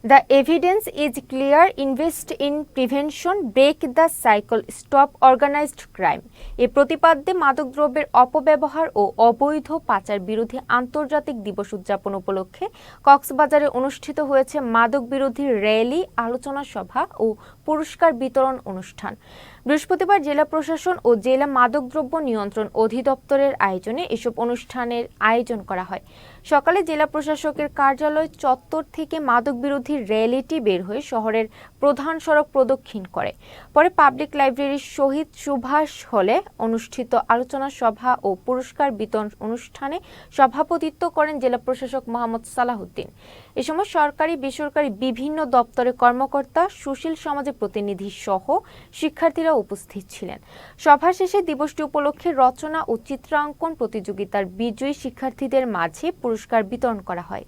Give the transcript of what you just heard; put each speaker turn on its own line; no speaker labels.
The evidence is clear. Invest in prevention, break the cycle, stop organized crime. এই প্রতিপাদ্যে মাদকদ্রব্যের অপব্যবহার ও অবৈধ পাচার বিরোধী আন্তর্জাতিক দিবস উদযাপন উপলক্ষে কক্সবাজারে অনুষ্ঠিত হয়েছে মাদক বিরোধী র্যালি, আলোচনা সভা ও পুরস্কার বিতরণ অনুষ্ঠান। বৃহস্পতিবার জেলা প্রশাসন ও জেলা মাদকদ্রব্য নিয়ন্ত্রণ অধিদপ্তরের আয়োজনে এসব অনুষ্ঠানের আয়োজন করা হয়। সকালে জেলা প্রশাসকের কার্যালয় চত্বর থেকে মাদক বিরোধী র্যালিটি বের হয়ে শহরের প্রধান সড়ক প্রদক্ষিণ করে। পরে পাবলিক লাইব্রেরির শহীদ সুভাষ হলে অনুষ্ঠিত আলোচনা সভা ও পুরস্কার বিতরণ অনুষ্ঠানে সভাপতিত্ব করেন জেলা প্রশাসক মোহাম্মদ সালাহউদ্দিন। এ সময় সরকারি বেসরকারি বিভিন্ন দপ্তরের কর্মকর্তা, সুশীল সমাজের প্রতিনিধি সহ শিক্ষার্থীরা উপস্থিত ছিলেন। সভা শেষে দিবসটি উপলক্ষে রচনা ও চিত্রাঙ্কন প্রতিযোগিতার বিজয়ী শিক্ষার্থীদের মাঝে পুরস্কার বিতরণ করা হয়।